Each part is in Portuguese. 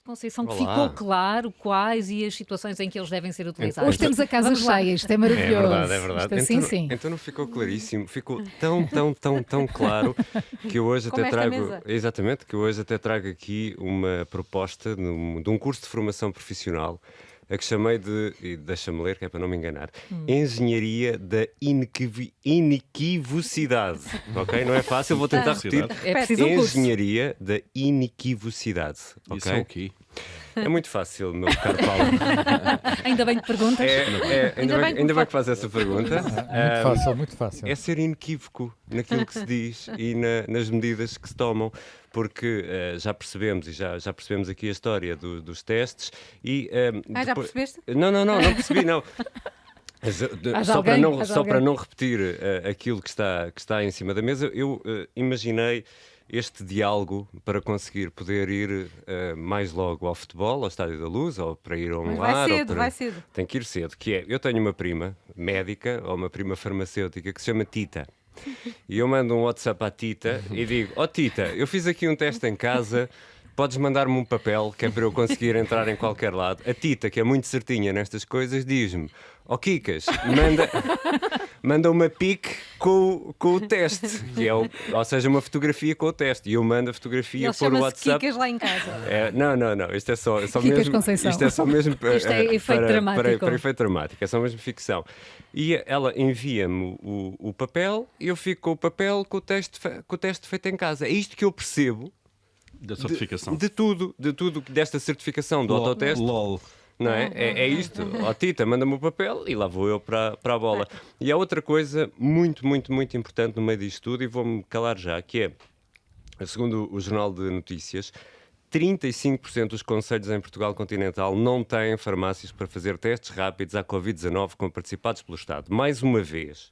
Conceição, que Olá. ficou claro quais e as situações em que eles devem ser utilizados. Hoje temos a casa Vamos lá. cheia, isto é maravilhoso. É verdade. Isto assim, Então, sim. então não ficou claríssimo, ficou tão claro que eu hoje Como até esta trago. mesa. Exatamente, que eu hoje até trago aqui uma proposta de um curso de formação profissional, a que chamei e deixa-me ler, que é para não me enganar, Engenharia da Inequivocidade. Ok? Não é fácil, vou tentar repetir. É preciso um curso. Engenharia da Inequivocidade. Isso Ok? é o quê? É muito fácil, meu caro Paulo. Ainda bem que perguntas. Ainda bem que faz essa pergunta. Muito fácil, muito fácil. É ser inequívoco naquilo que se diz e nas medidas que se tomam, porque já percebemos, e já percebemos aqui a história dos testes. E, Já percebeste? Não percebi, não. Só para não repetir aquilo que está em cima da mesa, eu imaginei este diálogo para conseguir poder ir mais logo ao futebol, ao Estádio da Luz, ou para ir a um Mas lar. vai cedo. Tem que ir cedo, que é, eu tenho uma prima médica, ou uma prima farmacêutica, que se chama Tita. E eu mando um WhatsApp à Tita e digo, Tita, eu fiz aqui um teste em casa, podes mandar-me um papel que é para eu conseguir entrar em qualquer lado. A Tita, que é muito certinha nestas coisas, diz-me, Kikas, manda uma pic com o teste, que é ou seja, uma fotografia com o teste. E eu mando a fotografia Ele por chama-se WhatsApp. Kikas lá em casa. Não, isto é só Kikas mesmo. Conceição. Isto é só mesmo Isto é efeito dramático. para efeito dramático, é só mesmo ficção. E ela envia-me o papel e eu fico com o papel com o teste feito em casa. É isto que eu percebo Da certificação. de tudo desta certificação do autoteste. LOL. Não é? É isto. Tita, manda-me o papel e lá vou eu para a bola. E há outra coisa muito, muito, muito importante no meio disto tudo, e vou-me calar já, que é, segundo o Jornal de Notícias, 35% dos concelhos em Portugal continental não têm farmácias para fazer testes rápidos à Covid-19 participados pelo Estado. Mais uma vez,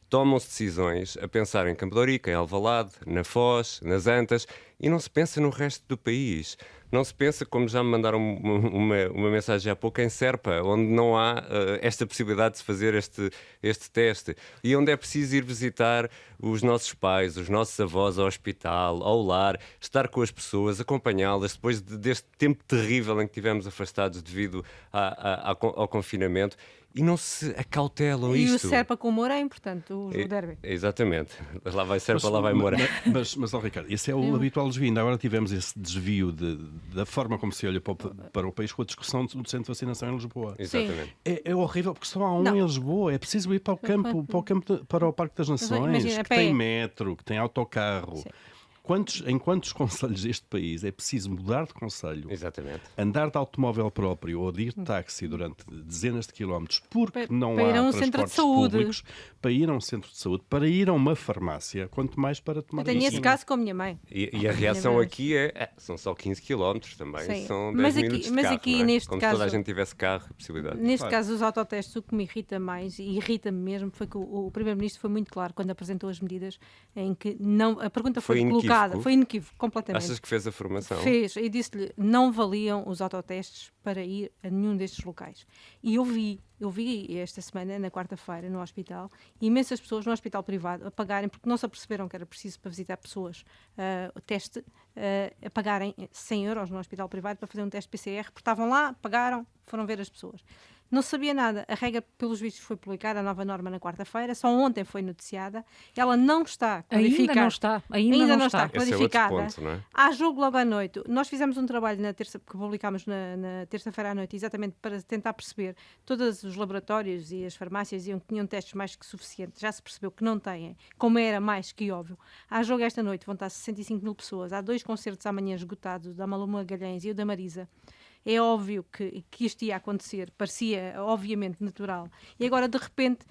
tomam-se decisões a pensar em Campo de Ourique, em Alvalade, na Foz, nas Antas, e não se pensa no resto do país. Não se pensa, como já me mandaram uma mensagem há pouco, em Serpa, onde não há esta possibilidade de se fazer este teste. E onde é preciso ir visitar os nossos pais, os nossos avós ao hospital, ao lar, estar com as pessoas, acompanhá-las, depois deste tempo terrível em que estivemos afastados devido ao confinamento. E não se acautelam E isto. o Serpa com o Moura é importante, o derby. Exatamente. Lá vai Serpa, lá vai Moura. Mas Ricardo, esse é o habitual desvio. Ainda agora tivemos esse desvio da forma como se olha para o país com a discussão do centro de vacinação em Lisboa. Exatamente. É horrível porque só há um Não. em Lisboa. É preciso ir para o campo, para o Parque das Nações, imagina, a que pé. tem metro, que tem autocarro. Sim. Em quantos concelhos deste país é preciso mudar de concelho, Exatamente. andar de automóvel próprio ou de ir de táxi durante dezenas de quilómetros porque não para ir há a um centro de transportes saúde. públicos, para ir a um centro de saúde, para ir a uma farmácia, quanto mais para tomar Eu tenho esse vacina. caso com a minha mãe. E a reação Deus. aqui são só 15 km também, Sim. são 10 Mas aqui- minutos de mas carro, aqui, não é? neste Como caso- se toda a gente tivesse carro e possibilidade. Neste caso, os autotestes, o que me irrita mais, e irrita-me mesmo, foi que o Primeiro-Ministro foi muito claro quando apresentou as medidas em que não, a pergunta foi Foi colocada, inequívoco? foi inequívoco, completamente. Achas que fez a formação? Fez, e disse-lhe, não valiam os autotestes para ir a nenhum destes locais. E eu vi esta semana, na quarta-feira, no hospital, imensas pessoas no hospital privado a pagarem, porque não se aperceberam que era preciso para visitar pessoas, o teste, a pagarem 100 euros no hospital privado para fazer um teste PCR, porque estavam lá, pagaram, foram ver as pessoas. Não sabia nada. A regra, pelos vistos, foi publicada, a nova norma, na quarta-feira. Só ontem foi noticiada. Ela não está clarificada. Ainda não está. Esse é outro clarificada. ponto, não é? Há jogo logo à noite. Nós fizemos um trabalho que publicámos na terça-feira à noite, exatamente para tentar perceber. Todos os laboratórios e as farmácias tinham testes mais que suficientes. Já se percebeu que não têm, como era mais que óbvio. Há jogo esta noite, vão estar 65 mil pessoas. Há 2 concertos amanhã esgotados, o da Maluma Magalhães e o da Marisa. É óbvio que isto ia acontecer, parecia obviamente natural. E agora, de repente,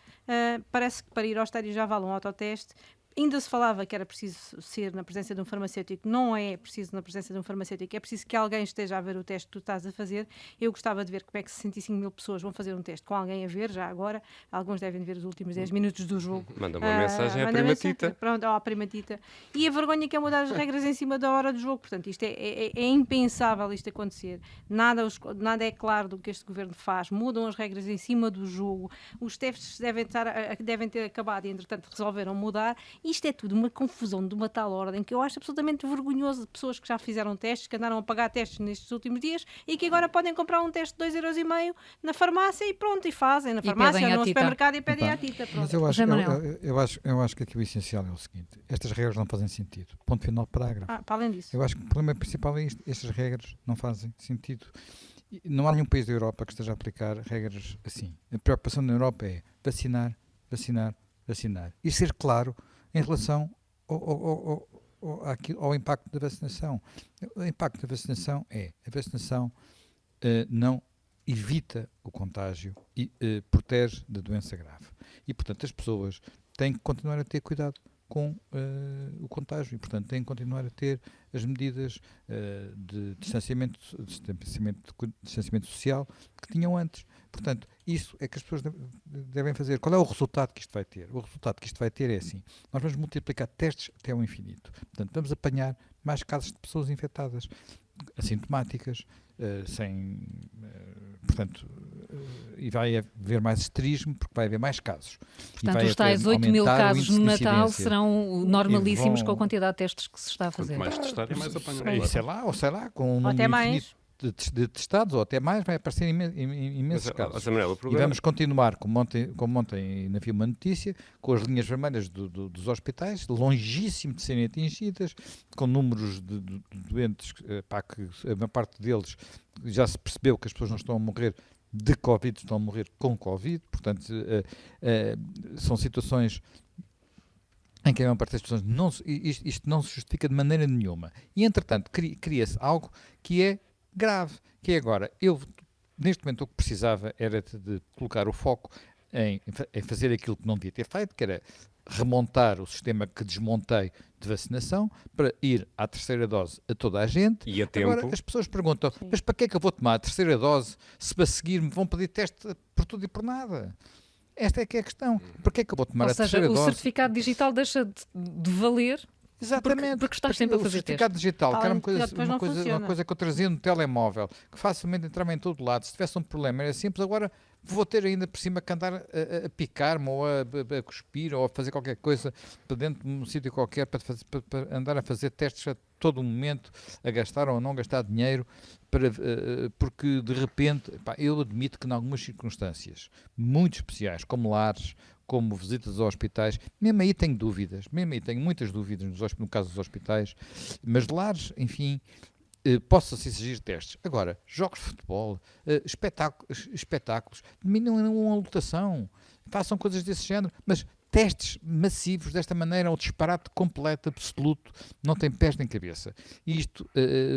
parece que para ir ao estádio já vale um autoteste. Ainda se falava que era preciso ser na presença de um farmacêutico. Não é preciso na presença de um farmacêutico, é preciso que alguém esteja a ver o teste que tu estás a fazer. Eu gostava de ver como é que 65 mil pessoas vão fazer um teste com alguém a ver, já agora. Alguns devem ver os últimos 10 minutos do jogo. Manda uma mensagem à Manda prima mensagem. Tita. Pronto, à prima Tita. E a vergonha que é mudar as regras em cima da hora do jogo. Portanto, isto é impensável isto acontecer. Nada é claro do que este governo faz. Mudam as regras em cima do jogo. Os testes devem ter acabado e, entretanto, resolveram mudar. Isto é tudo uma confusão de uma tal ordem que eu acho absolutamente vergonhoso de pessoas que já fizeram testes, que andaram a pagar testes nestes últimos dias e que agora podem comprar um teste de 2,5€ na farmácia e pronto, e fazem na farmácia ou no supermercado e pedem à tita. Pronto. Mas eu acho que aqui o essencial é o seguinte: estas regras não fazem sentido. Ponto final, parágrafo. Para além disso. Eu acho que o problema principal é isto: estas regras não fazem sentido. E não há nenhum país da Europa que esteja a aplicar regras assim. A preocupação na Europa é vacinar, vacinar, vacinar. E ser claro em relação ao impacto da vacinação. O impacto da vacinação é: a vacinação não evita o contágio e protege da doença grave. E, portanto, as pessoas têm que continuar a ter cuidado com o contágio e, portanto, têm que continuar a ter as medidas de distanciamento social que tinham antes. Portanto, isso é que as pessoas devem fazer. Qual é o resultado que isto vai ter? O resultado que isto vai ter é assim: nós vamos multiplicar testes até ao infinito. Portanto, vamos apanhar mais casos de pessoas infectadas, assintomáticas, e vai haver mais esterismo porque vai haver mais casos. Portanto, os tais 8.000 casos no Natal serão normalíssimos com a quantidade de testes que se está a fazer. Quanto mais testar, mais apanham. Sei lá, com um número infinito de testados, ou até mais, vai aparecer imensos casos. E vamos continuar, como ontem havia uma notícia, com as linhas vermelhas dos hospitais, longíssimo de serem atingidas, com números de doentes, que a maior parte deles já se percebeu que as pessoas não estão a morrer de Covid, estão a morrer com Covid. Portanto, são situações em que a maior parte das pessoas isto não se justifica de maneira nenhuma. E, entretanto, cria-se algo que é grave, que é agora, neste momento o que precisava era de colocar o foco em fazer aquilo que não devia ter feito, que era remontar o sistema que desmontei de vacinação para ir à terceira dose a toda a gente. E a tempo. Agora as pessoas perguntam: mas para que é que eu vou tomar a terceira dose se para seguir me vão pedir teste por tudo e por nada? Esta é que é a questão. Para que é que eu vou tomar a terceira dose? Ou seja, o certificado digital deixa de valer. Exatamente, porque estás sempre a fazer o certificado digital, que era uma coisa que eu trazia no telemóvel, que facilmente entrava em todo lado. Se tivesse um problema era simples. Agora vou ter ainda por cima que andar a picar-me ou a cuspir ou a fazer qualquer coisa para dentro de um sítio qualquer para andar a fazer testes a todo momento, a gastar ou a não gastar dinheiro, porque de repente, eu admito que em algumas circunstâncias muito especiais, como lares, como visitas aos hospitais, mesmo aí tenho dúvidas, tenho muitas dúvidas no caso dos hospitais, mas lares, enfim, possa-se exigir testes. Agora, jogos de futebol, espetáculos, diminuam a lotação, façam coisas desse género, mas testes massivos desta maneira é um disparate completo, absoluto, não tem pés nem cabeça. E isto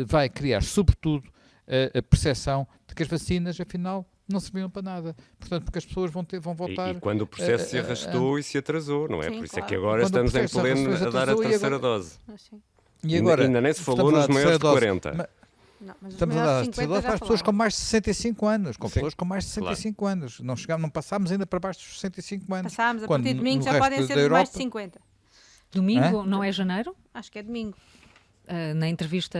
vai criar, sobretudo, a percepção de que as vacinas, afinal, não serviam para nada. Portanto, porque as pessoas vão voltar... E quando o processo se arrastou e se atrasou, não é? Sim, Por isso claro. é que agora Quando estamos em pleno a dar a terceira dose. E agora, ainda nem se falou nos maiores de 40. Estamos a dar a terceira dose para as pessoas com mais de 65 anos. Com pessoas com mais de 65 anos. Não passámos ainda para baixo dos 65 anos. Passámos, a partir de domingo já podem ser mais de 50. Domingo, não é janeiro? Acho que é domingo. Na entrevista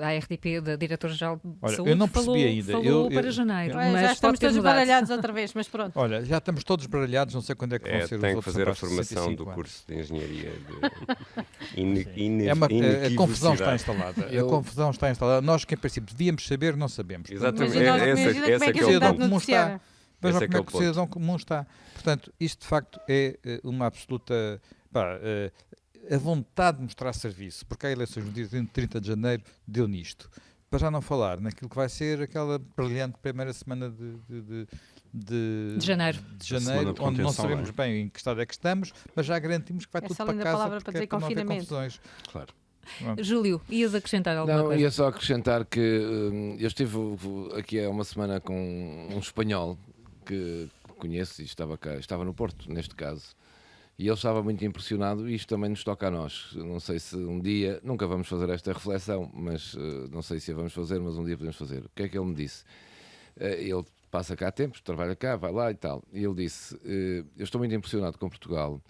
à RTP da Diretora-Geral de Saúde, eu não percebi ainda. Falou para janeiro. Mas já estamos todos baralhados outra vez, mas pronto. Olha, já estamos todos baralhados, não sei quando é que vão ser os outros. Tem que fazer a formação do curso de Engenharia de a confusão está instalada. A confusão está instalada. Nós que em princípio devíamos saber, não sabemos. Exatamente. Esse é que é o ponto. Vejam como é que o cidadão comum está. Portanto, isto de facto é uma absoluta... a vontade de mostrar serviço, porque há eleições no dia 30 de janeiro, deu nisto. Para já não falar naquilo que vai ser aquela brilhante primeira semana de janeiro, onde não sabemos bem em que estado é que estamos, mas já garantimos que vai tudo para casa, porque para dizer não haver confusões. Claro. Júlio, ias acrescentar alguma coisa? Não, ia só acrescentar que eu estive aqui há uma semana com um espanhol que conheço e estava no Porto, neste caso. E ele estava muito impressionado e isto também nos toca a nós. Não sei se um dia, nunca vamos fazer esta reflexão, mas não sei se a vamos fazer, mas um dia podemos fazer. O que é que ele me disse? Ele passa cá há tempos, trabalha cá, vai lá e tal. E ele disse, eu estou muito impressionado com Portugal,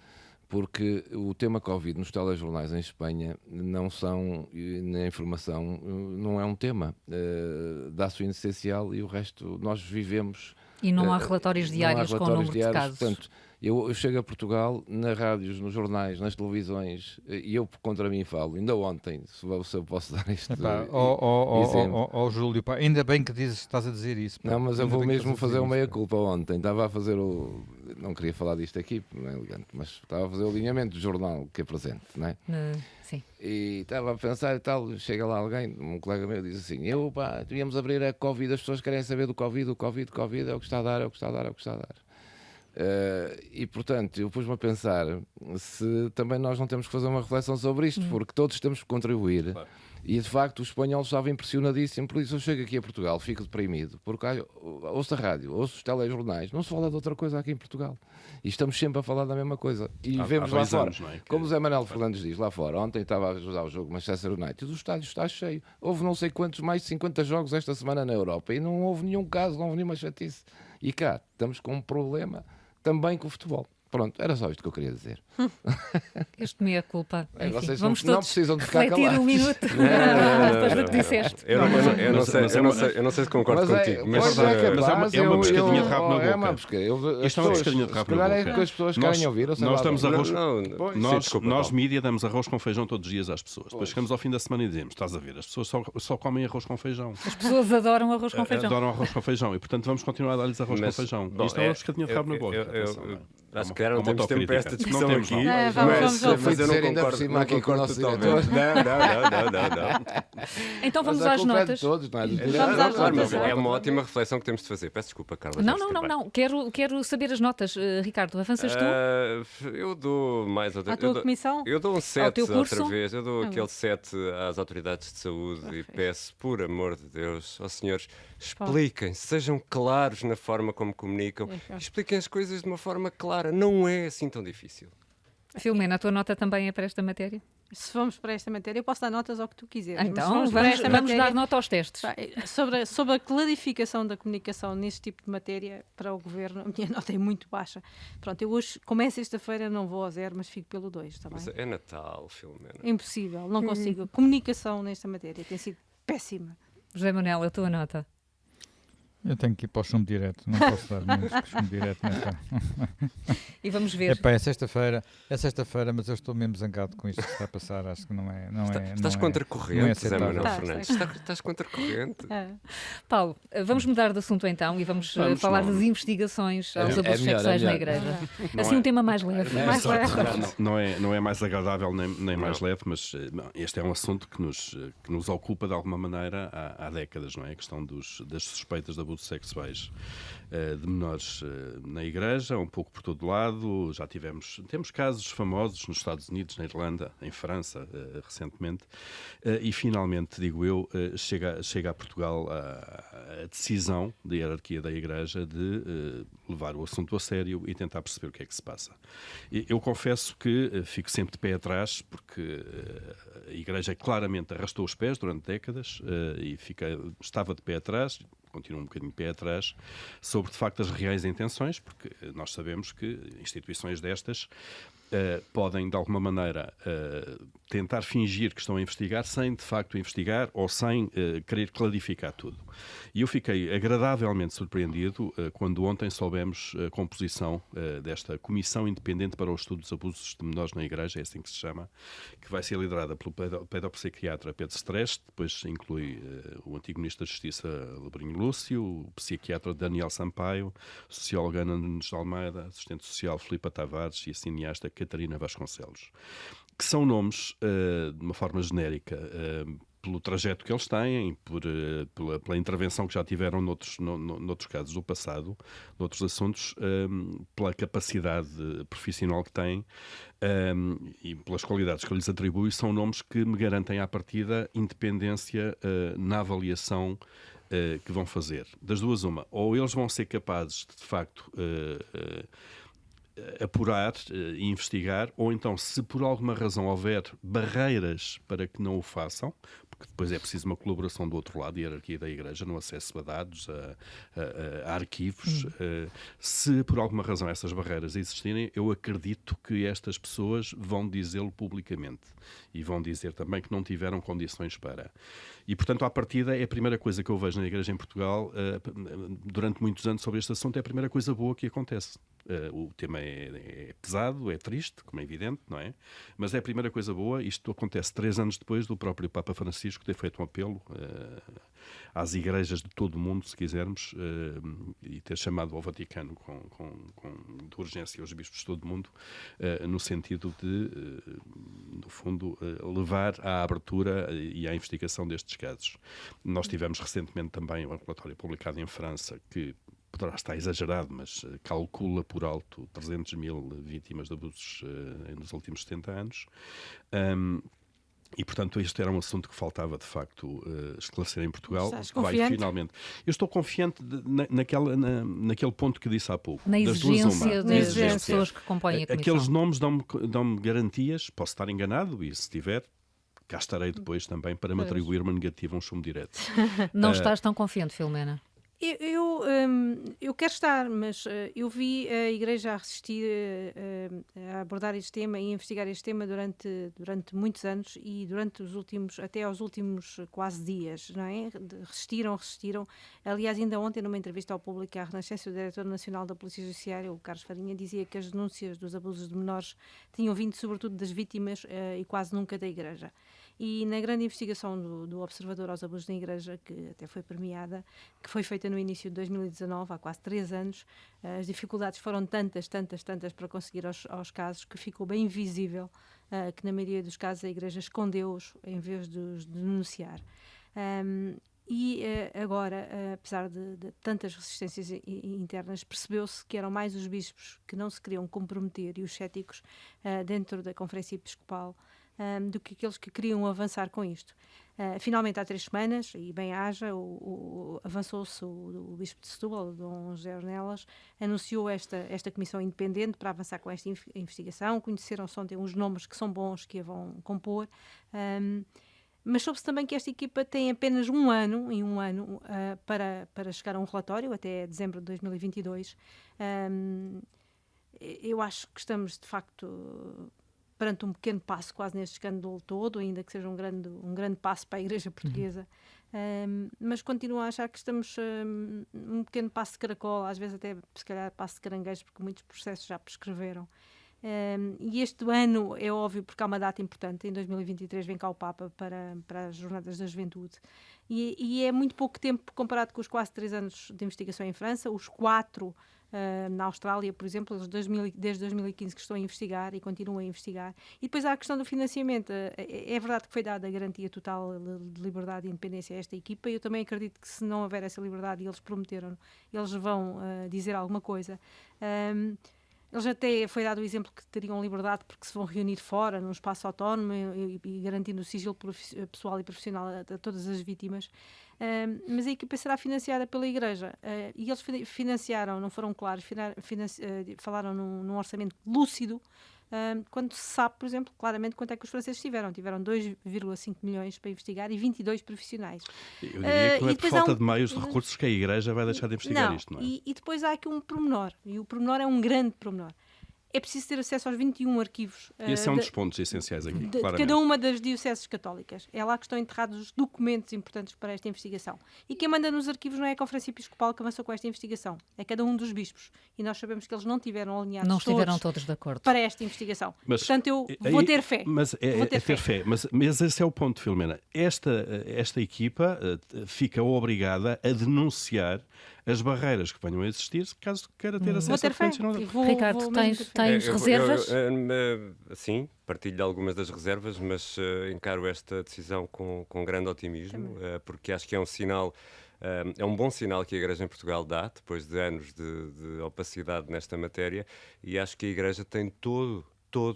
porque o tema Covid nos telejornais em Espanha não são, na informação, não é um tema. Dá-se o essencial e o resto nós vivemos... E não há relatórios diários com o número de casos. Portanto, Eu chego a Portugal, nas rádios, nos jornais, nas televisões, e eu contra mim falo. Ainda ontem, se eu posso dar isto exemplo. Júlio, pá, ainda bem que estás a dizer isso. Pá. Não, mas eu vou mesmo fazer uma meia-culpa ontem. Estava a fazer não queria falar disto aqui, não é elegante, mas estava a fazer o alinhamento do jornal que apresento, não é? Sim. E estava a pensar e tal, chega lá alguém, um colega meu, diz assim, devíamos abrir a Covid, as pessoas querem saber do Covid, o Covid é o que está a dar, é o que está a dar, é o que está a dar. E portanto, eu pus-me a pensar se também nós não temos que fazer uma reflexão sobre isto, porque todos temos que contribuir. Claro. E de facto o espanhol estava impressionadíssimo, por isso eu chego aqui a Portugal, fico deprimido, porque ouço a rádio, ouço os telejornais, não se fala de outra coisa aqui em Portugal. E estamos sempre a falar da mesma coisa. E vemos lá fora, como o Zé Manuel Fernandes diz, lá fora, ontem estava a ajudar o jogo Manchester United, o estádio está cheio. Houve não sei quantos, mais de 50 jogos esta semana na Europa, e não houve nenhum caso, não houve nenhuma chatice. E cá, estamos com um problema também com o futebol. Pronto, era só isto que eu queria dizer. Este meia-culpa. Vocês vamos não precisam de ficar calados. um minuto depois do que disseste. Eu não sei se concordo contigo. Mas é uma pescadinha de rabo na boca. É uma pescadinha. Isto é uma pescadinha de rabo na boca. Se calhar é que as pessoas querem ouvir. Nós damos arroz... Nós, mídia, damos arroz com feijão todos os dias às pessoas. Depois chegamos ao fim da semana e dizemos, estás a ver, as pessoas só comem arroz com feijão. As pessoas adoram arroz com feijão. Adoram arroz com feijão. E portanto vamos continuar a dar-lhes arroz com feijão. Isto é uma pescadinha de rabo na boca. Acho que não temos tempo para esta discussão aqui. Mas eu não concordo aqui com o nosso diretor. Não. Então vamos às notas. É uma ótima reflexão que temos de fazer. Peço desculpa, Carla. Não. Quero saber as notas. Ricardo, avanças tu? Eu dou mais... À tua comissão? Eu dou um 7 outra vez. Eu dou aquele 7 às autoridades de saúde e peço, por amor de Deus, aos senhores, expliquem, sejam claros na forma como comunicam. Expliquem as coisas de uma forma clara. Não é assim tão difícil. Filomena, a tua nota também é para esta matéria? Se vamos para esta matéria, eu posso dar notas ao que tu quiseres. Então, vamos dar nota aos testes. Sobre a clarificação da comunicação neste tipo de matéria para o Governo, a minha nota é muito baixa. Pronto, eu hoje, como é sexta-feira, não vou ao 0, mas fico pelo 2, está bem? Mas é Natal, Filomena. Impossível, não consigo. A comunicação nesta matéria tem sido péssima. José Manuel, a tua nota? Eu tenho que ir para o chumbo direto, não posso dar menos que chumbo direto. E vamos ver. É sexta-feira, mas eu estou mesmo zangado com isto que está a passar. Acho que não é. Estás contracorrente, Zé Manuel Fernandes. Estás contracorrente. Paulo, vamos mudar de assunto então e vamos falar das investigações aos abusos sexuais na Igreja. Assim, um tema mais leve. Não é mais agradável nem mais leve, mas este é um assunto que nos ocupa de alguma maneira há décadas, não é? A questão das suspeitas de abusos sexuais de menores na Igreja, um pouco por todo lado. Temos casos famosos nos Estados Unidos, na Irlanda, em França, recentemente, e finalmente, digo eu, chega a Portugal a decisão da hierarquia da Igreja de levar o assunto a sério e tentar perceber o que é que se passa. Eu confesso que fico sempre de pé atrás, porque a Igreja claramente arrastou os pés durante décadas e estava de pé atrás, continua um bocadinho de pé atrás, sobre de facto as reais intenções, porque nós sabemos que instituições destas podem de alguma maneira tentar fingir que estão a investigar sem de facto investigar ou sem querer clarificar tudo. E eu fiquei agradavelmente surpreendido quando ontem soubemos a composição desta Comissão Independente para o Estudo dos Abusos de Menores na Igreja, é assim que se chama, que vai ser liderada pelo pedopsiquiatra Pedro Streste, depois inclui o antigo Ministro da Justiça Lebrinho Lúcio, o psiquiatra Daniel Sampaio, a socióloga Ana Nunes de Almeida, assistente social Filipa Tavares e a cineasta Catarina Vasconcelos, que são nomes, de uma forma genérica, pelo trajeto que eles têm, pela intervenção que já tiveram noutros casos do passado, noutros assuntos, pela capacidade profissional que têm e pelas qualidades que eu lhes atribuo, são nomes que me garantem à partida independência na avaliação que vão fazer. Das duas, uma. Ou eles vão ser capazes de facto, apurar e investigar, ou então, se por alguma razão houver barreiras para que não o façam, porque depois é preciso uma colaboração do outro lado, a hierarquia da Igreja, no acesso a dados, a arquivos. Se por alguma razão essas barreiras existirem, eu acredito que estas pessoas vão dizê-lo publicamente. e vão dizer também que não tiveram condições para. E, portanto, à partida, é a primeira coisa que eu vejo na Igreja em Portugal, durante muitos anos sobre este assunto, é a primeira coisa boa que acontece. O tema é pesado, é triste, como é evidente, não é? Mas é a primeira coisa boa. Isto acontece 3 anos depois do próprio Papa Francisco ter feito um apelo às igrejas de todo o mundo, se quisermos, e ter chamado ao Vaticano de urgência aos bispos de todo o mundo, no sentido de, no fundo, levar à abertura e à investigação destes casos. Nós tivemos recentemente também um relatório publicado em França que poderá estar exagerado, mas calcula por alto 300 mil vítimas de abusos nos últimos 70 anos. E, portanto, este era um assunto que faltava, de facto, esclarecer em Portugal. Vai finalmente. Eu estou confiante naquele ponto que disse há pouco. Na exigência das pessoas que compõem a comissão. Aqueles nomes dão-me garantias, posso estar enganado, e se tiver, cá estarei depois também para me atribuir uma negativa, um chumbo direto. Não estás tão confiante, Filomena? Eu quero estar, mas eu vi a Igreja a resistir a abordar este tema e a investigar este tema durante muitos anos e até aos últimos quase dias, não é? Resistiram. Aliás, ainda ontem, numa entrevista ao público à Renascença, o diretor nacional da Polícia Judiciária, o Carlos Farinha, dizia que as denúncias dos abusos de menores tinham vindo sobretudo das vítimas e quase nunca da Igreja. E na grande investigação do Observador aos abusos na Igreja, que até foi premiada, que foi feita no início de 2019, há quase 3 anos, as dificuldades foram tantas para conseguir aos casos, que ficou bem visível que na maioria dos casos a Igreja escondeu-os em vez de os denunciar. Agora, apesar de tantas resistências internas, percebeu-se que eram mais os bispos que não se queriam comprometer e os céticos dentro da Conferência Episcopal do que aqueles que queriam avançar com isto. Finalmente, há 3 semanas, e bem haja, avançou-se o Bispo de Setúbal, Dom José Ornelas, anunciou esta comissão independente para avançar com esta investigação. Conheceram-se ontem uns nomes que são bons, que a vão compor, mas soube-se também que esta equipa tem apenas um ano para chegar a um relatório, até dezembro de 2022. Eu acho que estamos, de facto, perante um pequeno passo quase neste escândalo todo, ainda que seja um grande passo para a Igreja Portuguesa, mas continuo a achar que estamos um pequeno passo de caracol, às vezes até se calhar passo de caranguejo, porque muitos processos já prescreveram. E este ano é óbvio porque há uma data importante, em 2023 vem cá o Papa para as Jornadas da Juventude, e é muito pouco tempo comparado com os quase 3 anos de investigação em França, os 4 na Austrália, por exemplo, desde 2015 que estão a investigar e continuam a investigar. E depois há a questão do financiamento. É verdade que foi dada a garantia total de liberdade e independência a esta equipa, e eu também acredito que se não houver essa liberdade, e eles prometeram, eles vão dizer alguma coisa. Eles até foi dado o exemplo que teriam liberdade porque se vão reunir fora, num espaço autónomo e garantindo o sigilo pessoal e profissional a todas as vítimas. Mas a equipa será financiada pela Igreja. E eles financiaram, não foram claros, falaram num orçamento lúcido, quando se sabe, por exemplo, claramente quanto é que os franceses tiveram. Tiveram 2,5 milhões para investigar e 22 profissionais. Eu diria que não é por falta de meios de recursos que a Igreja vai deixar de investigar isto, não é? E depois há aqui um pormenor, e o pormenor é um grande pormenor. É preciso ter acesso aos 21 arquivos. Esse é um dos pontos essenciais aqui, de cada uma das dioceses católicas. É lá que estão enterrados os documentos importantes para esta investigação. E quem manda nos arquivos não é a Conferência Episcopal que avançou com esta investigação. É cada um dos bispos. E nós sabemos que eles não tiveram alinhados não estiveram todos de acordo para esta investigação. Portanto, eu vou ter fé. Mas ter fé. Mas esse é o ponto, Filomena. Esta equipa fica obrigada a denunciar as barreiras que venham a existir, caso queira ter acesso a documentos. Ricardo, tens reservas? Sim, partilho de algumas das reservas, mas encaro esta decisão com grande otimismo, porque acho que é um sinal, é um bom sinal que a Igreja em Portugal dá, depois de anos de opacidade nesta matéria, e acho que a Igreja tem todo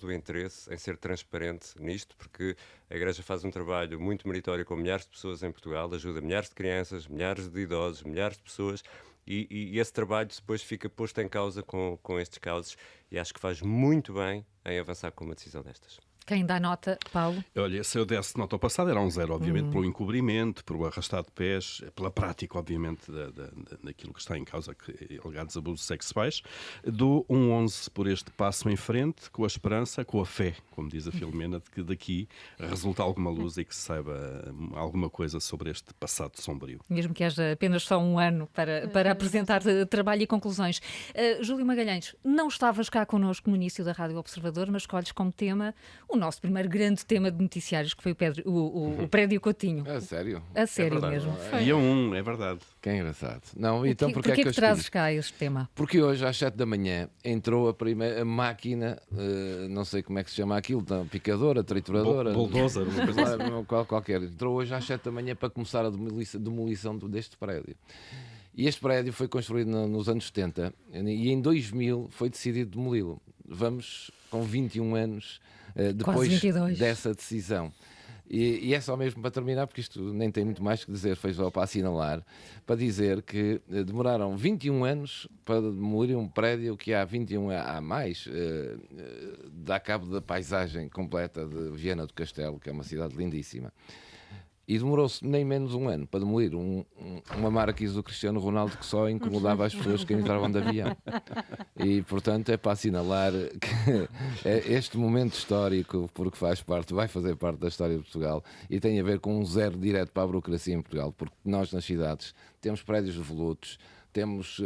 o interesse em ser transparente nisto, porque a Igreja faz um trabalho muito meritório com milhares de pessoas em Portugal, ajuda milhares de crianças, milhares de idosos, milhares de pessoas, e esse trabalho depois fica posto em causa com estes casos, e acho que faz muito bem em avançar com uma decisão destas. Quem dá nota, Paulo? Olha, se eu desse nota ao passado era um 0, obviamente, pelo encobrimento, pelo arrastar de pés, pela prática, obviamente, daquilo que está em causa, alegados abusos sexuais. Dou um 11 por este passo em frente, com a esperança, com a fé, como diz a Filomena, de que daqui resulta alguma luz e que se saiba alguma coisa sobre este passado sombrio. Mesmo que haja apenas só um ano para apresentar trabalho e conclusões. Júlio Magalhães, não estavas cá connosco no início da Rádio Observador, mas escolhes como tema o nosso primeiro grande tema de noticiários, que foi o Prédio Coutinho. A sério? A sério mesmo. Dia 1, é verdade. Que é engraçado. Não, então porquê é que trazes cá este tema? Porque hoje, às 7 da manhã, entrou a primeira máquina, não sei como é que se chama aquilo, picadora, trituradora. Bulldozer, uma coisa assim. Qualquer. Entrou hoje às 7 da manhã para começar a demolição deste prédio. E este prédio foi construído nos anos 70 e em 2000 foi decidido demoli-lo. Vamos com 21 anos depois dessa decisão. E é só mesmo para terminar, porque isto nem tem muito mais que dizer, foi só para assinalar, para dizer que demoraram 21 anos para demolir um prédio que há 21 há mais, dá cabo da paisagem completa de Viana do Castelo, que é uma cidade lindíssima. E demorou-se nem menos um ano para demolir uma marquise do Cristiano Ronaldo que só incomodava as pessoas que entravam de avião. E, portanto, é para assinalar que este momento histórico, porque vai fazer parte da história de Portugal e tem a ver com um 0 direto para a burocracia em Portugal, porque nós nas cidades temos prédios devolutos, temos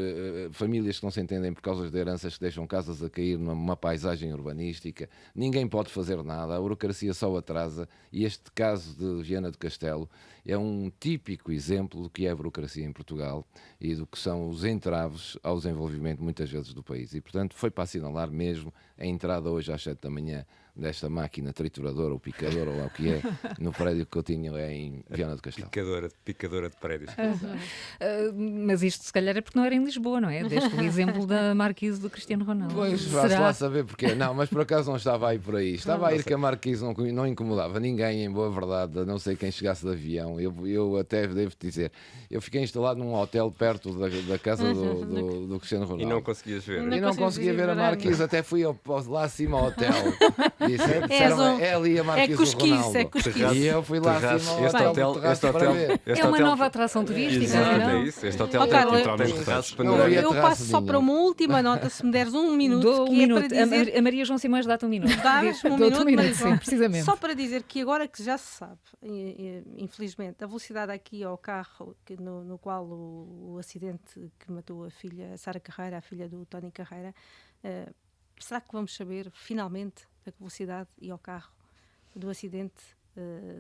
famílias que não se entendem por causa de heranças que deixam casas a cair numa paisagem urbanística. Ninguém pode fazer nada, a burocracia só atrasa. E este caso de Viana do Castelo é um típico exemplo do que é a burocracia em Portugal e do que são os entraves ao desenvolvimento, muitas vezes, do país. E, portanto, foi para assinalar mesmo a entrada hoje às 7 da manhã desta máquina trituradora ou picadora, ou lá o que é, no prédio que eu tinha em Viana do Castelo. Picadora de prédios. Mas isto, se calhar, é porque não era em Lisboa, não é? Deste o exemplo da marquise do Cristiano Ronaldo. Pois, vá-se lá saber porquê. Não, mas por acaso não estava aí por aí. Estava a ir que a marquise não incomodava ninguém, em boa verdade, a não sei quem chegasse de avião. Eu até devo dizer, eu fiquei instalado num hotel perto da casa do Cristiano Ronaldo. E não conseguias ver. E não conseguia ver a marquise, até fui lá acima ao hotel. Disseram, é ali a marquise do Ronaldo. É cosquice. E eu fui lá acima ao hotel para ver. É uma nova atração turística, não é isso? Este hotel tem terraço para eu passo só para uma última nota, se me deres um minuto. Dou um minuto. A Maria João Simões dá-te um minuto. Dá-me um minuto, sim, precisamente. Só para dizer que agora que já se sabe, infelizmente, a velocidade aqui ao carro no qual o acidente que matou a filha, Sara Carreira, a filha do Tony Carreira, será que vamos saber finalmente a velocidade e ao carro do acidente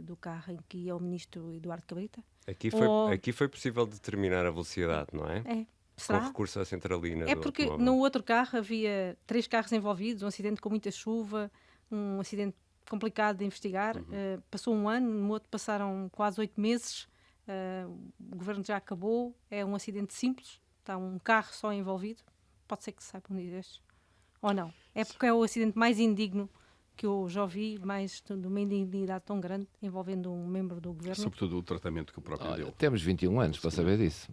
do carro em que ia o ministro Eduardo Cabrita? Aqui foi possível determinar a velocidade, não é? É. Será? Com recurso à centralina. É porque no outro carro havia 3 carros envolvidos, um acidente com muita chuva, um acidente complicado de investigar. Passou um ano, no outro passaram quase 8 meses. O governo já acabou. É um acidente simples, está um carro só envolvido. Pode ser que se saiba um dia destes. Ou não? É porque é o acidente mais indigno que eu já ouvi, mais de uma indignidade tão grande, envolvendo um membro do governo. Sobretudo o tratamento que o próprio deu. Temos 21 anos para saber disso.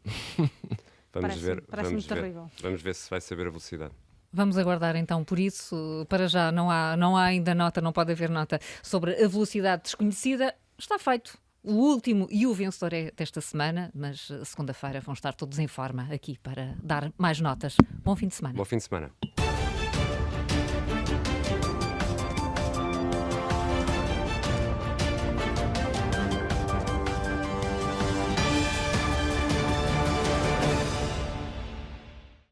Vamos ver se vai saber a velocidade. Vamos aguardar então, por isso, para já não há ainda nota, não pode haver nota sobre a velocidade desconhecida. Está feito. O último e o vencedor é desta semana, mas segunda-feira vão estar todos em forma aqui para dar mais notas. Bom fim de semana. Bom fim de semana.